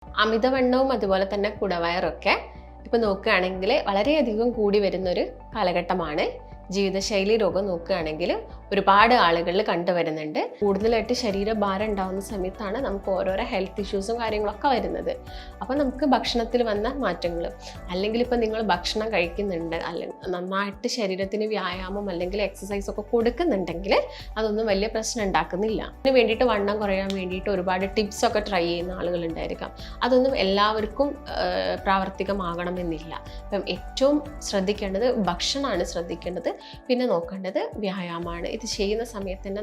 അമിതവണ്ണവും അതുപോലെ തന്നെ കുടവയറൊക്കെ ഇപ്പോൾ നോക്കുകയാണെങ്കിൽ വളരെയധികം കൂടി വരുന്നൊരു കാലഘട്ടമാണ്. ജീവിതശൈലി രോഗം നോക്കുകയാണെങ്കിൽ ഒരുപാട് ആളുകളിൽ കണ്ടുവരുന്നുണ്ട്. കൂടുതലായിട്ട് ശരീരഭാരം ഉണ്ടാകുന്ന സമയത്താണ് നമുക്ക് ഓരോരോ ഹെൽത്ത് ഇഷ്യൂസും കാര്യങ്ങളൊക്കെ വരുന്നത്. അപ്പോൾ നമുക്ക് ഭക്ഷണത്തിൽ വന്ന മാറ്റങ്ങൾ, അല്ലെങ്കിൽ ഇപ്പോൾ നിങ്ങൾ ഭക്ഷണം കഴിക്കുന്നുണ്ട്, അല്ലെങ്കിൽ നന്നായിട്ട് ശരീരത്തിന് വ്യായാമം അല്ലെങ്കിൽ എക്സസൈസ് ഒക്കെ കൊടുക്കുന്നുണ്ടെങ്കിൽ അതൊന്നും വലിയ പ്രശ്നം ഉണ്ടാക്കുന്നില്ല. അതിന് വേണ്ടിയിട്ട് വണ്ണം കുറയാൻ വേണ്ടിയിട്ട് ഒരുപാട് ടിപ്സ് ഒക്കെ ട്രൈ ചെയ്യുന്ന ആളുകളുണ്ടായിരിക്കാം. അതൊന്നും എല്ലാവർക്കും പ്രാവർത്തികമാകണമെന്നില്ല. അപ്പം ഏറ്റവും ശ്രദ്ധിക്കേണ്ടത് ഭക്ഷണമാണ് ശ്രദ്ധിക്കേണ്ടത്. പിന്നെ നോക്കേണ്ടത് വ്യായാമമാണ്. ഇത് ചെയ്യുന്ന സമയത്ത് തന്നെ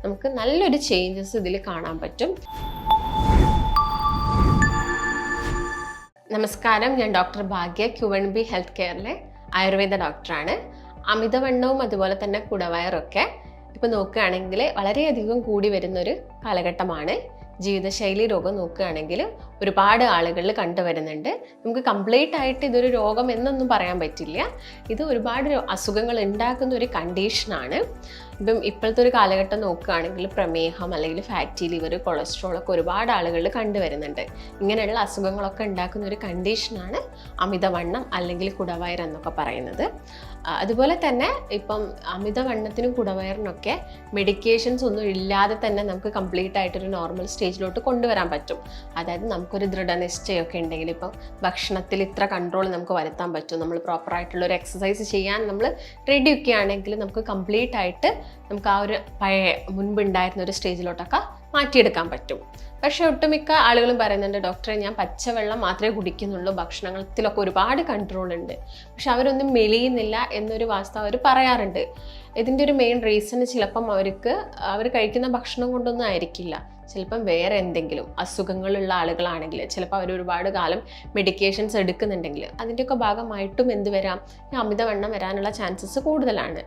നമുക്ക് നല്ലൊരു ചേഞ്ചസ് ഇതിൽ കാണാൻ പറ്റും. നമസ്കാരം, ഞാൻ ഡോക്ടർ ഭാഗ്യ, QNB ഹെൽത്ത് കെയറിലെ ആയുർവേദ ഡോക്ടറാണ്. അമിതവണ്ണവും അതുപോലെ തന്നെ കുടവയറൊക്കെ ഇപ്പോൾ നോക്കുകയാണെങ്കിൽ വളരെയധികം കൂടി വരുന്നൊരു കാലഘട്ടമാണ്. ജീവിതശൈലി രോഗം നോക്കുകയാണെങ്കിൽ ഒരുപാട് ആളുകളിൽ കണ്ടുവരുന്നുണ്ട്. നമുക്ക് കംപ്ലീറ്റ് ആയിട്ട് ഇതൊരു രോഗം എന്നൊന്നും പറയാൻ പറ്റില്ല. ഇത് ഒരുപാട് അസുഖങ്ങൾ ഉണ്ടാക്കുന്ന ഒരു കണ്ടീഷനാണ്. ഇപ്പോഴത്തെ ഒരു കാലഘട്ടം നോക്കുകയാണെങ്കിൽ പ്രമേഹം അല്ലെങ്കിൽ ഫാറ്റി ലിവർ, കൊളസ്ട്രോൾ ഒക്കെ ഒരുപാട് ആളുകളിൽ കണ്ടുവരുന്നുണ്ട്. ഇങ്ങനെയുള്ള അസുഖങ്ങളൊക്കെ ഉണ്ടാക്കുന്ന ഒരു കണ്ടീഷനാണ് അമിതവണ്ണം അല്ലെങ്കിൽ കുടവയർ എന്നൊക്കെ പറയുന്നത്. അതുപോലെ തന്നെ ഇപ്പം അമിതവണ്ണത്തിനും കുടവയറിനൊക്കെ മെഡിക്കേഷൻസ് ഒന്നും ഇല്ലാതെ തന്നെ നമുക്ക് കംപ്ലീറ്റ് ആയിട്ടൊരു നോർമൽ സ്റ്റേജിലോട്ട് കൊണ്ടുവരാൻ പറ്റും. അതായത് നമുക്കൊരു ദൃഢനിശ്ചയമൊക്കെ ഉണ്ടെങ്കിൽ ഇപ്പം ഭക്ഷണത്തിൽ ഇത്ര കൺട്രോൾ നമുക്ക് വരുത്താൻ പറ്റും. നമ്മൾ പ്രോപ്പറായിട്ടുള്ളൊരു എക്സസൈസ് ചെയ്യാൻ നമ്മൾ റെഡിയൊക്കെ ആണെങ്കിൽ നമുക്ക് കംപ്ലീറ്റ് ആയിട്ട് നമുക്ക് ആ ഒരു പഴയ മുൻപുണ്ടായിരുന്ന ഒരു സ്റ്റേജിലോട്ടൊക്കെ മാറ്റിയെടുക്കാൻ പറ്റും. പക്ഷെ ഒട്ടുമിക്ക ആളുകളും പറയുന്നുണ്ട്, ഡോക്ടറെ ഞാൻ പച്ചവെള്ളം മാത്രമേ കുടിക്കുന്നുള്ളൂ, ഭക്ഷണത്തിലൊക്കെ ഒരുപാട് കൺട്രോൾ ഉണ്ട്, പക്ഷെ അവരൊന്നും മെലിയുന്നില്ല എന്നൊരു വാസ്തവം അവർ പറയാറുണ്ട്. ഇതിൻ്റെ ഒരു മെയിൻ റീസൺ ചിലപ്പം അവർ കഴിക്കുന്ന ഭക്ഷണം കൊണ്ടൊന്നും ആയിരിക്കില്ല. ചിലപ്പം വേറെ എന്തെങ്കിലും അസുഖങ്ങളുള്ള ആളുകളാണെങ്കിൽ, ചിലപ്പോൾ അവർ ഒരുപാട് കാലം മെഡിക്കേഷൻസ് എടുക്കുന്നുണ്ടെങ്കിൽ അതിൻ്റെയൊക്കെ ഭാഗമായിട്ടും എന്ത് വരാം, അമിതവണ്ണം വരാനുള്ള ചാൻസസ് കൂടുതലാണ്.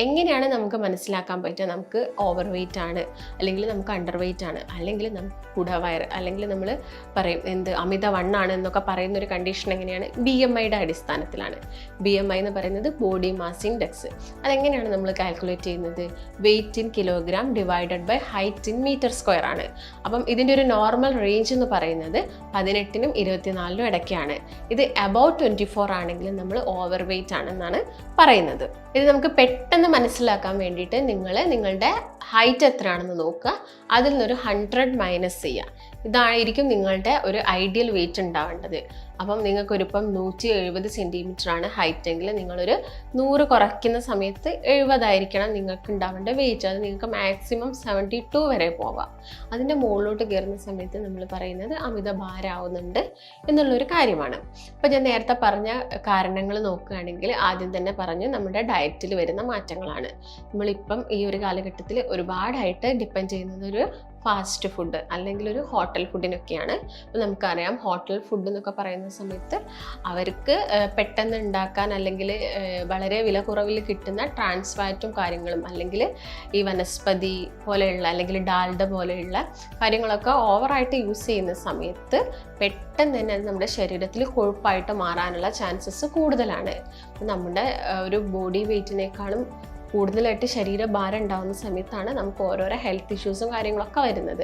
എങ്ങനെയാണ് നമുക്ക് മനസ്സിലാക്കാൻ പറ്റുക നമുക്ക് ഓവർ വെയ്റ്റ് ആണ്, അല്ലെങ്കിൽ നമുക്ക് അണ്ടർ വെയ്റ്റ് ആണ്, അല്ലെങ്കിൽ നമുക്ക് കുടവയർ, അല്ലെങ്കിൽ നമ്മൾ പറയും അമിതവണ്ണാണ് എന്നൊക്കെ പറയുന്ന ഒരു കണ്ടീഷൻ എങ്ങനെയാണ്? BMIയുടെ അടിസ്ഥാനത്തിലാണ്. BMI എന്ന് പറയുന്നത് ബോഡി മാസ് ഇൻഡെക്സ്. അതെങ്ങനെയാണ് നമ്മൾ കാൽക്കുലേറ്റ് ചെയ്യുന്നത്? Weight in kilogram divided by height in metre square ആണ്. അപ്പം ഇതിൻ്റെ ഒരു നോർമൽ റേഞ്ച് എന്ന് പറയുന്നത് 18നും 24നും ഇടയ്ക്കാണ്. ഇത് അബൌട്ട് 24 ആണെങ്കിൽ നമ്മൾ ഓവർ വെയ്റ്റ് ആണെന്നാണ് പറയുന്നത്. ഇത് നമുക്ക് പെട്ടെന്ന് മനസ്സിലാക്കാൻ വേണ്ടിയിട്ട് നിങ്ങളുടെ ഹൈറ്റ് എത്രയാണെന്ന് നോക്കുക, അതിൽ നിന്നൊരു 100 മൈനസ് ചെയ്യുക. ഇതായിരിക്കും നിങ്ങളുടെ ഒരു ഐഡിയൽ വെയ്റ്റ് ഉണ്ടാവേണ്ടത്. അപ്പം നിങ്ങൾക്കൊരിപ്പം 170 സെൻറ്റിമീറ്റർ ആണ് ഹൈറ്റ് എങ്കിൽ നിങ്ങളൊരു 100 കുറയ്ക്കുന്ന സമയത്ത് 70 ആയിരിക്കണം നിങ്ങൾക്ക് ഉണ്ടാവേണ്ട വെയിറ്റ്. അത് നിങ്ങൾക്ക് മാക്സിമം 72 വരെ പോകാം. അതിൻ്റെ മുകളിലോട്ട് കയറുന്ന സമയത്ത് നമ്മൾ പറയുന്നത് അമിത ഭാരമാവുന്നുണ്ട് എന്നുള്ളൊരു കാര്യമാണ്. അപ്പോൾ ഞാൻ നേരത്തെ പറഞ്ഞ കാരണങ്ങൾ നോക്കുകയാണെങ്കിൽ ആദ്യം തന്നെ പറഞ്ഞു നമ്മുടെ ഡയറ്റിൽ വരുന്ന മാറ്റങ്ങളാണ്. നമ്മളിപ്പം ഈ ഒരു കാലഘട്ടത്തിൽ ഒരുപാടായിട്ട് ഡിപ്പെൻഡ് ചെയ്യുന്നത് ഒരു ഫാസ്റ്റ് ഫുഡ് അല്ലെങ്കിൽ ഒരു ഹോട്ടൽ ഫുഡിനൊക്കെയാണ്. അപ്പോൾ നമുക്കറിയാം ഹോട്ടൽ ഫുഡ് എന്നൊക്കെ പറയുന്ന സമയത്ത് അവർക്ക് പെട്ടെന്ന് ഉണ്ടാക്കാൻ അല്ലെങ്കിൽ വളരെ വില കുറവിൽ കിട്ടുന്ന ട്രാൻസ് ഫാറ്റും കാര്യങ്ങളും, അല്ലെങ്കിൽ ഈ വനസ്പതി പോലെയുള്ള അല്ലെങ്കിൽ ഡാൽഡ പോലെയുള്ള കാര്യങ്ങളൊക്കെ ഓവറായിട്ട് യൂസ് ചെയ്യുന്ന സമയത്ത് പെട്ടെന്ന് തന്നെ അത് നമ്മുടെ ശരീരത്തിൽ കൊഴുപ്പായിട്ട് മാറാനുള്ള ചാൻസസ് കൂടുതലാണ്. നമ്മുടെ ഒരു ബോഡി വെയ്റ്റിനേക്കാളും കൂടുതലായിട്ട് ശരീരഭാരം ഉണ്ടാകുന്ന സമയത്താണ് നമുക്ക് ഓരോരോ ഹെൽത്ത് ഇഷ്യൂസും കാര്യങ്ങളൊക്കെ വരുന്നത്.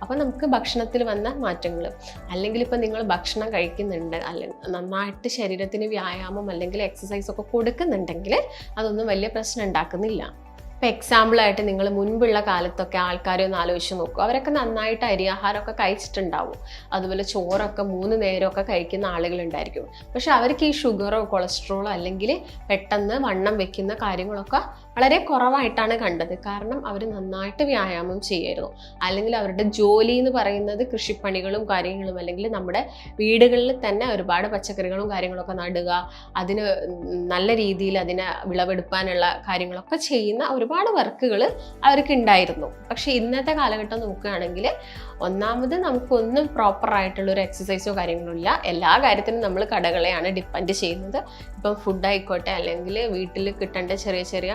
അപ്പോൾ നമുക്ക് ഭക്ഷണത്തിൽ വന്ന മാറ്റങ്ങൾ, അല്ലെങ്കിൽ ഇപ്പോൾ നിങ്ങൾ ഭക്ഷണം കഴിക്കുന്നുണ്ട്, അല്ലെങ്കിൽ നന്നായിട്ട് ശരീരത്തിന് വ്യായാമം അല്ലെങ്കിൽ എക്സസൈസ് ഒക്കെ കൊടുക്കുന്നുണ്ടെങ്കിൽ അതൊന്നും വലിയ പ്രശ്നം ഉണ്ടാക്കുന്നില്ല. ഇപ്പോൾ എക്സാമ്പിളായിട്ട് നിങ്ങൾ മുൻപുള്ള കാലത്തൊക്കെ ആൾക്കാരെ ഒന്ന് ആലോചിച്ച് നോക്കും. അവരൊക്കെ നന്നായിട്ട് അരിയാഹാരമൊക്കെ കഴിച്ചിട്ടുണ്ടാവും. അതുപോലെ ചോറൊക്കെ 3 നേരമൊക്കെ കഴിക്കുന്ന ആളുകളുണ്ടായിരിക്കും. പക്ഷെ അവർക്ക് ഈ ഷുഗറോ കൊളസ്ട്രോളോ അല്ലെങ്കിൽ പെട്ടെന്ന് വണ്ണം വെക്കുന്ന കാര്യങ്ങളൊക്കെ വളരെ കുറവായിട്ടാണ് കണ്ടത്. കാരണം അവർ നന്നായിട്ട് വ്യായാമം ചെയ്യായിരുന്നു. അല്ലെങ്കിൽ അവരുടെ ജോലി എന്ന് പറയുന്നത് കൃഷിപ്പണികളും കാര്യങ്ങളും, അല്ലെങ്കിൽ നമ്മുടെ വീടുകളിൽ തന്നെ ഒരുപാട് പച്ചക്കറികളും കാര്യങ്ങളൊക്കെ നടുക, അതിന് നല്ല രീതിയിൽ അതിനെ വിളവെടുപ്പാനുള്ള കാര്യങ്ങളൊക്കെ ചെയ്യുന്ന ഒരുപാട് വർക്കുകൾ അവർക്ക് ഉണ്ടായിരുന്നു. പക്ഷെ ഇന്നത്തെ കാലഘട്ടം നോക്കുകയാണെങ്കിൽ ഒന്നാമത് നമുക്കൊന്നും പ്രോപ്പറായിട്ടുള്ളൊരു എക്സസൈസോ കാര്യങ്ങളോ ഇല്ല. എല്ലാ കാര്യത്തിനും നമ്മൾ കടകളെയാണ് ഡിപ്പെൻഡ് ചെയ്യുന്നത്. ഇപ്പം ഫുഡ് ആയിക്കോട്ടെ, അല്ലെങ്കിൽ വീട്ടിൽ കിട്ടേണ്ട ചെറിയ ചെറിയ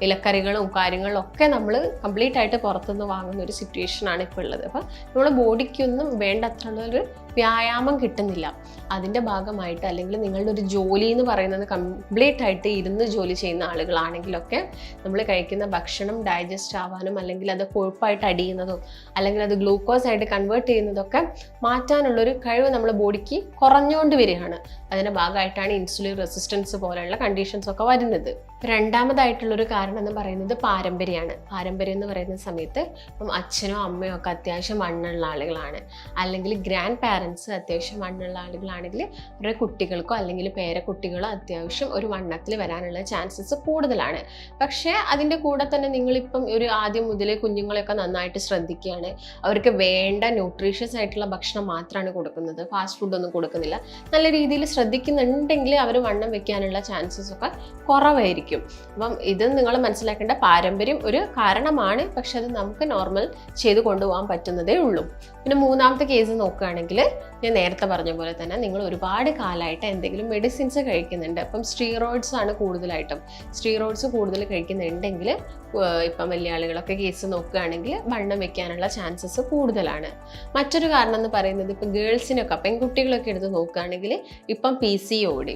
ഇലക്കറികളും കാര്യങ്ങളും ഒക്കെ നമ്മൾ കംപ്ലീറ്റ് ആയിട്ട് പുറത്തുനിന്ന് വാങ്ങുന്ന ഒരു സിറ്റുവേഷനാണ് ഇപ്പോൾ ഉള്ളത്. അപ്പം നമ്മുടെ ബോഡിക്കൊന്നും വേണ്ടത്രയുള്ളൊരു വ്യായാമം കിട്ടുന്നില്ല. അതിൻ്റെ ഭാഗമായിട്ട് അല്ലെങ്കിൽ നിങ്ങളുടെ ഒരു ജോലി എന്ന് പറയുന്നത് കംപ്ലീറ്റ് ആയിട്ട് ഇരുന്ന് ജോലി ചെയ്യുന്ന ആളുകളാണെങ്കിലൊക്കെ നമ്മൾ കഴിക്കുന്ന ഭക്ഷണം ഡൈജസ്റ്റ് ആവാനും അല്ലെങ്കിൽ അത് കൊഴുപ്പായിട്ട് അടിയുന്നതും അല്ലെങ്കിൽ അത് ഗ്ലൂക്കോസ് ആയിട്ട് കൺവേർട്ട് ചെയ്യുന്നതൊക്കെ മാറ്റാനുള്ളൊരു കഴിവ് നമ്മുടെ ബോഡിക്ക് കുറഞ്ഞുകൊണ്ട് വരികയാണ്. അതിൻ്റെ ഭാഗമായിട്ടാണ് ഇൻസുലിൻ റെസിസ്റ്റൻസ് പോലെയുള്ള കണ്ടീഷൻസ് ഒക്കെ വരുന്നത്. രണ്ടാമതായിട്ടുള്ളൊരു കാരണം എന്ന് പറയുന്നത് പാരമ്പര്യമാണ്. പാരമ്പര്യം എന്ന് പറയുന്ന സമയത്ത് ഇപ്പം അച്ഛനോ അമ്മയോ ഒക്കെ അത്യാവശ്യം വണ്ണുള്ള ആളുകളാണ്, അല്ലെങ്കിൽ ഗ്രാൻഡ് പാരൻസ് അത്യാവശ്യം വണ്ണുള്ള ആളുകളാണെങ്കിൽ അവരുടെ കുട്ടികൾക്കോ അല്ലെങ്കിൽ പേരക്കുട്ടികളോ അത്യാവശ്യം ഒരു വണ്ണത്തിൽ വരാനുള്ള ചാൻസസ് കൂടുതലാണ്. പക്ഷേ അതിൻ്റെ കൂടെ തന്നെ നിങ്ങളിപ്പം ഒരു ആദ്യം മുതലേ കുഞ്ഞുങ്ങളെയൊക്കെ നന്നായിട്ട് ശ്രദ്ധിക്കുകയാണ്, അവർക്ക് വേണ്ട ന്യൂട്രീഷ്യസ് ആയിട്ടുള്ള ഭക്ഷണം മാത്രമാണ് കൊടുക്കുന്നത്, ഫാസ്റ്റ് ഫുഡൊന്നും കൊടുക്കുന്നില്ല, നല്ല രീതിയിൽ ശ്രദ്ധിക്കുന്നുണ്ടെങ്കിൽ അവർ വണ്ണം വെക്കാനുള്ള ചാൻസസ് ഒക്കെ കുറവായിരിക്കും. അപ്പം ഇത് നിങ്ങൾ മനസ്സിലാക്കേണ്ട, പാരമ്പര്യം ഒരു കാരണമാണ്, പക്ഷെ അത് നമുക്ക് നോർമൽ ചെയ്ത് കൊണ്ടുപോകാൻ പറ്റുന്നതേ ഉള്ളൂ. പിന്നെ മൂന്നാമത്തെ കേസ് നോക്കുകയാണെങ്കിൽ ഞാൻ നേരത്തെ പറഞ്ഞ പോലെ തന്നെ നിങ്ങൾ ഒരുപാട് കാലമായിട്ട് എന്തെങ്കിലും മെഡിസിൻസ് കഴിക്കുന്നുണ്ട്. അപ്പം സ്റ്റീറോയിഡ്സ് ആണ് കൂടുതലായിട്ടും. സ്റ്റീറോയിഡ്സ് കൂടുതൽ കഴിക്കുന്നുണ്ടെങ്കിൽ ഇപ്പം വലിയ ആളുകളൊക്കെ കേസ് നോക്കുകയാണെങ്കിൽ വണ്ണം വെക്കാനുള്ള ചാൻസസ് കൂടുതലാണ്. മറ്റൊരു കാരണം എന്ന് പറയുന്നത് ഇപ്പം ഗേൾസിനൊക്കെ പെൺകുട്ടികളൊക്കെ എടുത്ത് നോക്കുകയാണെങ്കിൽ ഇപ്പം PCOD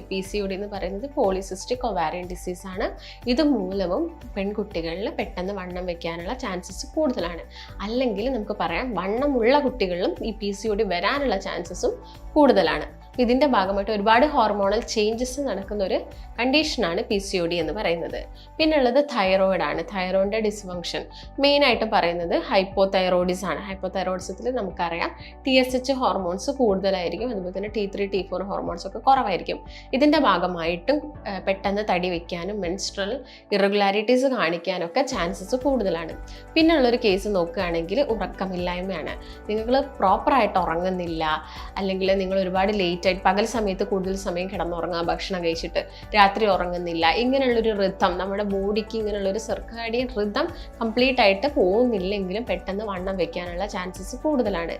എന്ന് പറയുന്നത് പോളിസിസ്റ്റിക് ഒവാരിയൻ ഡിസീസ് ആണ്. ഇത് മൂലവും പെൺകുട്ടികളിൽ പെട്ടെന്ന് വണ്ണം വെക്കാനുള്ള ചാൻസസ് കൂടുതലാണ്. അല്ലെങ്കിൽ നമുക്ക് പറയാം വണ്ണമുള്ള കുട്ടികളിലും ഈ PCOD വരാനുള്ള ചാൻസസും കൂടുതലാണ്. ഇതിൻ്റെ ഭാഗമായിട്ട് ഒരുപാട് ഹോർമോണൽ ചേഞ്ചസ് നടക്കുന്ന ഒരു കണ്ടീഷനാണ് PCOD എന്ന് പറയുന്നത്. പിന്നെ ഉള്ളത് തൈറോയിഡാണ്. തൈറോയിഡിൻ്റെ ഡിസ്ഫങ്ഷൻ മെയിനായിട്ട് പറയുന്നത് ഹൈപ്പോതൈറോയിഡിസം ആണ്. ഹൈപ്പോതൈറോയിഡിസത്തിൽ നമുക്കറിയാം TSH ഹോർമോൺസ് കൂടുതലായിരിക്കും, അതുപോലെ തന്നെ T3 T4 ഹോർമോൺസ് ഒക്കെ കുറവായിരിക്കും. ഇതിൻ്റെ ഭാഗമായിട്ടും പെട്ടെന്ന് തടി വയ്ക്കാനും മെൻസ്ട്രൽ ഇറഗുലാരിറ്റീസ് കാണിക്കാനൊക്കെ ചാൻസസ് കൂടുതലാണ്. പിന്നെ ഉള്ളൊരു കേസ് നോക്കുകയാണെങ്കിൽ ഉറക്കമില്ലായ്മയാണ്. നിങ്ങൾ പ്രോപ്പറായിട്ട് ഉറങ്ങുന്നില്ല, അല്ലെങ്കിൽ നിങ്ങൾ ഒരുപാട് ലേറ്റ് ആയിട്ട് പകൽ സമയത്ത് കൂടുതൽ സമയം കിടന്നുറങ്ങുക, ഭക്ഷണം കഴിച്ചിട്ട് രാത്രി ഉറങ്ങുന്നില്ല, ഇങ്ങനെയുള്ളൊരു റിതം നമ്മുടെ ബോഡിക്ക് ഇങ്ങനെയുള്ളൊരു സർക്കാഡിയൻ റിതം കംപ്ലീറ്റ് ആയിട്ട് പോകുന്നില്ലെങ്കിലും പെട്ടെന്ന് വണ്ണം വെക്കാനുള്ള ചാൻസസ് കൂടുതലാണ്.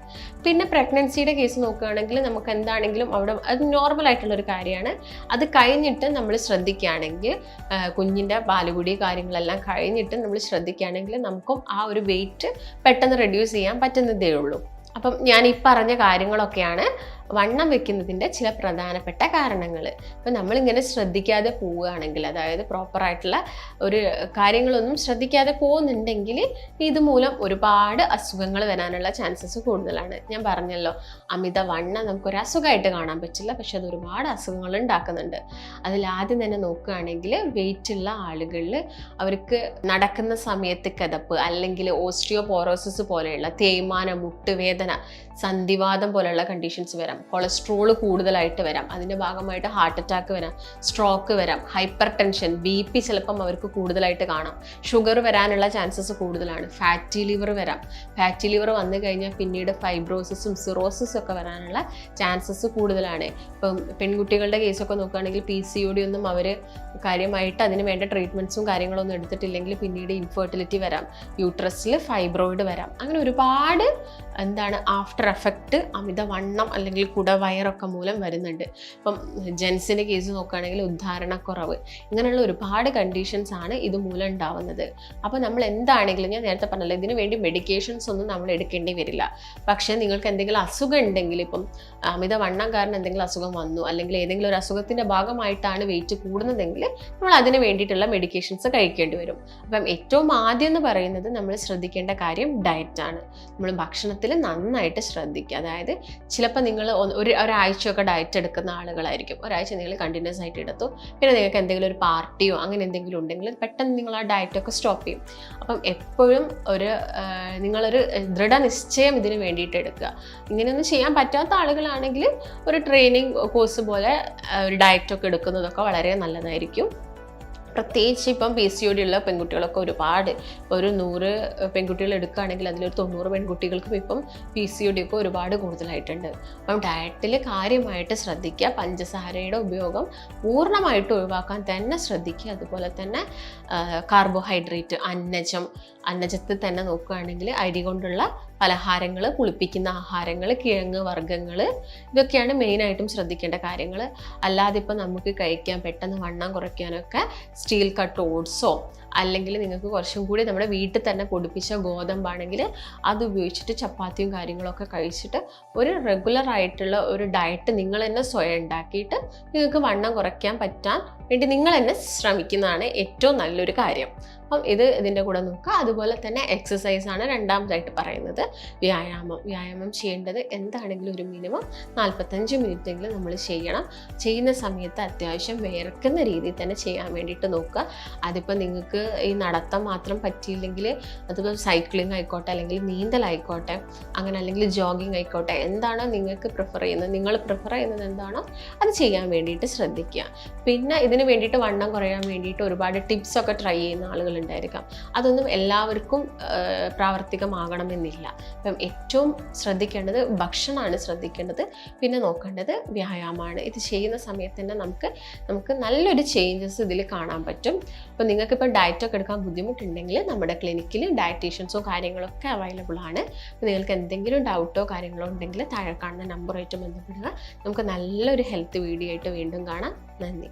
പിന്നെ പ്രഗ്നൻസിയുടെ കേസ് നോക്കുകയാണെങ്കിൽ നമുക്ക് എന്താണെങ്കിലും അവിടെ അത് നോർമൽ ആയിട്ടുള്ളൊരു കാര്യമാണ്. അത് കഴിഞ്ഞിട്ട് നമ്മൾ ശ്രദ്ധിക്കുകയാണെങ്കിൽ കുഞ്ഞിൻ്റെ പാലുകുടി കാര്യങ്ങളെല്ലാം കഴിഞ്ഞിട്ട് നമ്മൾ ശ്രദ്ധിക്കുകയാണെങ്കിൽ നമുക്കും ആ ഒരു വെയിറ്റ് പെട്ടെന്ന് റെഡ്യൂസ് ചെയ്യാൻ പറ്റുന്നതേ ഉള്ളൂ. അപ്പം ഞാൻ ഈ പറഞ്ഞ കാര്യങ്ങളൊക്കെയാണ് വണ്ണം വെക്കുന്നതിൻ്റെ ചില പ്രധാനപ്പെട്ട കാരണങ്ങൾ. അപ്പം നമ്മളിങ്ങനെ ശ്രദ്ധിക്കാതെ പോവുകയാണെങ്കിൽ, അതായത് പ്രോപ്പറായിട്ടുള്ള ഒരു കാര്യങ്ങളൊന്നും ശ്രദ്ധിക്കാതെ പോകുന്നുണ്ടെങ്കിൽ ഇതുമൂലം ഒരുപാട് അസുഖങ്ങൾ വരാനുള്ള ചാൻസസ് കൂടുതലാണ്. ഞാൻ പറഞ്ഞല്ലോ, അമിതവണ്ണം നമുക്കൊരു അസുഖമായിട്ട് കാണാൻ പറ്റില്ല, പക്ഷെ അത് ഒരുപാട് അസുഖങ്ങൾ ഉണ്ടാക്കുന്നുണ്ട്. അതിലാദ്യം തന്നെ നോക്കുകയാണെങ്കിൽ വെയിറ്റുള്ള ആളുകളിൽ അവർക്ക് നടക്കുന്ന സമയത്ത് കിതപ്പ്, അല്ലെങ്കിൽ ഓസ്റ്റിയോപോറോസിസ് പോലെയുള്ള തേയ്മാനം, മുട്ടുവേദന, സന്ധിവാതം പോലെയുള്ള കണ്ടീഷൻസ് വരാം, കൊളസ്ട്രോൾ കൂടുതലായിട്ട് വരാം, അതിൻ്റെ ഭാഗമായിട്ട് ഹാർട്ട് അറ്റാക്ക് വരാം, സ്ട്രോക്ക് വരാം, ഹൈപ്പർ ടെൻഷൻ, BP ചിലപ്പം അവർക്ക് കൂടുതലായിട്ട് കാണാം, ഷുഗർ വരാനുള്ള ചാൻസസ് കൂടുതലാണ്, ഫാറ്റി ലിവർ വരാം. ഫാറ്റി ലിവർ വന്നു കഴിഞ്ഞാൽ പിന്നീട് ഫൈബ്രോസിസും സിറോസിസും ഒക്കെ വരാനുള്ള ചാൻസസ് കൂടുതലാണ്. ഇപ്പം പെൺകുട്ടികളുടെ കേസൊക്കെ നോക്കുകയാണെങ്കിൽ PCOD ഒന്നും അവർ കാര്യമായിട്ട് അതിന് വേണ്ട ട്രീറ്റ്മെൻറ്റ്സും കാര്യങ്ങളൊന്നും എടുത്തിട്ടില്ലെങ്കിൽ പിന്നീട് ഇൻഫെർട്ടിലിറ്റി വരാം, യൂട്രസിൽ ഫൈബ്രോയിഡ് വരാം. അങ്ങനെ ഒരുപാട് ആഫ്റ്റർ എഫക്റ്റ് അമിതവണ്ണം അല്ലെങ്കിൽ കുടവയറൊക്കെ മൂലം വരുന്നുണ്ട്. ഇപ്പം ജെൻസിൻ്റെ കേസ് നോക്കുകയാണെങ്കിൽ ഉദ്ധാരണക്കുറവ്, ഇങ്ങനെയുള്ള ഒരുപാട് കണ്ടീഷൻസ് ആണ് ഇത് മൂലം ഉണ്ടാവുന്നത്. അപ്പോൾ നമ്മൾ എന്താണെങ്കിലും, ഞാൻ നേരത്തെ പറഞ്ഞല്ലോ, ഇതിനു വേണ്ടി മെഡിക്കേഷൻസ് ഒന്നും നമ്മൾ എടുക്കേണ്ടി വരില്ല. പക്ഷേ നിങ്ങൾക്ക് എന്തെങ്കിലും അസുഖം ഉണ്ടെങ്കിൽ, ഇപ്പം അമിതവണ്ണം കാരണം എന്തെങ്കിലും അസുഖം വന്നു, അല്ലെങ്കിൽ ഏതെങ്കിലും ഒരു അസുഖത്തിൻ്റെ ഭാഗമായിട്ടാണ് വെയിറ്റ് കൂടുന്നതെങ്കിൽ നമ്മൾ അതിന് വേണ്ടിയിട്ടുള്ള മെഡിക്കേഷൻസ് കഴിക്കേണ്ടി വരും. അപ്പം ഏറ്റവും ആദ്യം എന്ന് പറയുന്നത് നമ്മൾ ശ്രദ്ധിക്കേണ്ട കാര്യം ഡയറ്റാണ്. നമ്മൾ ഭക്ഷണത്തിൽ നന്നായിട്ട് ശ്രദ്ധിക്കുക. അതായത് ചിലപ്പോൾ നിങ്ങൾ ഒരാഴ്ചയൊക്കെ ഡയറ്റ് എടുക്കുന്ന ആളുകളായിരിക്കും. ഒരാഴ്ച നിങ്ങൾ കണ്ടിന്യൂസ് ആയിട്ട് എടുത്തു, പിന്നെ നിങ്ങൾക്ക് എന്തെങ്കിലും ഒരു പാർട്ടിയോ അങ്ങനെ എന്തെങ്കിലും ഉണ്ടെങ്കിൽ പെട്ടെന്ന് നിങ്ങൾ ആ ഡയറ്റൊക്കെ സ്റ്റോപ്പ് ചെയ്യും. അപ്പം എപ്പോഴും നിങ്ങളൊരു ദൃഢനിശ്ചയം ഇതിന് വേണ്ടിയിട്ട് എടുക്കുക. ഇങ്ങനെയൊന്നും ചെയ്യാൻ പറ്റാത്ത ആളുകളാണെങ്കിൽ ഒരു ട്രെയിനിങ് കോഴ്സ് പോലെ ഒരു ഡയറ്റൊക്കെ എടുക്കുന്നതൊക്കെ വളരെ നല്ലതായിരിക്കും. പ്രത്യേകിച്ച് ഇപ്പം PCOD ഉള്ള പെൺകുട്ടികളൊക്കെ ഒരുപാട്, ഒരു 100 പെൺകുട്ടികൾ എടുക്കുകയാണെങ്കിൽ അതിലൊരു 90 പെൺകുട്ടികൾക്കും ഇപ്പം PCOD ഒക്കെ ഒരുപാട് കൂടുതലായിട്ടുണ്ട്. അപ്പം ഡയറ്റിൽ കാര്യമായിട്ട് ശ്രദ്ധിക്കുക. പഞ്ചസാരയുടെ ഉപയോഗം പൂർണ്ണമായിട്ട് ഒഴിവാക്കാൻ തന്നെ ശ്രദ്ധിക്കുക. അതുപോലെ തന്നെ കാർബോഹൈഡ്രേറ്റ്, അന്നജത്തിൽ തന്നെ നോക്കുകയാണെങ്കിൽ അരി കൊണ്ടുള്ള പലഹാരങ്ങൾ, പുളിപ്പിക്കുന്ന ആഹാരങ്ങൾ, കിഴങ്ങ് വർഗ്ഗങ്ങൾ, ഇതൊക്കെയാണ് മെയിനായിട്ടും ശ്രദ്ധിക്കേണ്ട കാര്യങ്ങൾ. അല്ലാതെ ഇപ്പോൾ നമുക്ക് കഴിക്കാൻ പെട്ടെന്ന് വണ്ണം കുറയ്ക്കാനൊക്കെ സ്റ്റീൽ കട്ട് ഓട്സോ അല്ലെങ്കിൽ നിങ്ങൾക്ക് കുറച്ചും കൂടി നമ്മുടെ വീട്ടിൽ തന്നെ പൊടിപ്പിച്ച ഗോതമ്പാണെങ്കിൽ അത് ഉപയോഗിച്ചിട്ട് ചപ്പാത്തിയും കാര്യങ്ങളൊക്കെ കഴിച്ചിട്ട് ഒരു റെഗുലർ ആയിട്ടുള്ള ഒരു ഡയറ്റ് നിങ്ങൾ തന്നെ സ്വയം ഉണ്ടാക്കിയിട്ട് നിങ്ങൾക്ക് വണ്ണം കുറയ്ക്കാൻ പറ്റാൻ വേണ്ടി നിങ്ങൾ തന്നെ ശ്രമിക്കുന്നതാണ് ഏറ്റവും നല്ലൊരു കാര്യം. അപ്പം ഇതിൻ്റെ കൂടെ നോക്കുക. അതുപോലെ തന്നെ എക്സസൈസാണ് രണ്ടാമതായിട്ട് പറയുന്നത്. വ്യായാമം ചെയ്യേണ്ടത് എന്താണെങ്കിലും ഒരു മിനിമം 45 മിനിറ്റെങ്കിലും നമ്മൾ ചെയ്യണം. ചെയ്യുന്ന സമയത്ത് അത്യാവശ്യം വിയർക്കുന്ന രീതിയിൽ തന്നെ ചെയ്യാൻ വേണ്ടിയിട്ട് നോക്കുക. അതിപ്പോൾ നിങ്ങൾക്ക് ഈ നടത്തം മാത്രം പറ്റിയില്ലെങ്കിൽ അതിപ്പോൾ സൈക്ലിംഗ് ആയിക്കോട്ടെ, അല്ലെങ്കിൽ നീന്തലായിക്കോട്ടെ, അങ്ങനെ അല്ലെങ്കിൽ ജോഗിങ് ആയിക്കോട്ടെ, എന്താണോ നിങ്ങൾക്ക് നിങ്ങൾ പ്രിഫർ ചെയ്യുന്നത് എന്താണോ അത് ചെയ്യാൻ വേണ്ടിയിട്ട് ശ്രദ്ധിക്കുക. പിന്നെ ഇതിന് വേണ്ടിയിട്ട് വണ്ണം കുറയാൻ വേണ്ടിയിട്ട് ഒരുപാട് ടിപ്സൊക്കെ ട്രൈ ചെയ്യുന്ന ആളുകളുണ്ടായിരിക്കാം. അതൊന്നും എല്ലാവർക്കും പ്രാവർത്തികമാകണമെന്നില്ല. അപ്പം ഏറ്റവും ശ്രദ്ധിക്കേണ്ടത് ഭക്ഷണമാണ് ശ്രദ്ധിക്കേണ്ടത്. പിന്നെ നോക്കേണ്ടത് വ്യായാമമാണ്. ഇത് ചെയ്യുന്ന സമയത്ത് തന്നെ നമുക്ക് നല്ലൊരു ചേഞ്ചസ് ഇതിൽ കാണാൻ പറ്റും. അപ്പോൾ നിങ്ങൾക്കിപ്പോൾ ഡയറ്റൊക്കെ എടുക്കാൻ ബുദ്ധിമുട്ടുണ്ടെങ്കിൽ നമ്മുടെ ക്ലിനിക്കിൽ ഡയറ്റീഷ്യൻസോ കാര്യങ്ങളൊക്കെ അവൈലബിൾ ആണ്. അപ്പോൾ നിങ്ങൾക്ക് എന്തെങ്കിലും ഡൗട്ടോ കാര്യങ്ങളോ ഉണ്ടെങ്കിൽ താഴെ കാണുന്ന നമ്പറുമായിട്ട് ബന്ധപ്പെടുക. നമുക്ക് നല്ലൊരു ഹെൽത്ത് വീഡിയോ ആയിട്ട് വീണ്ടും കാണാം. നന്ദി.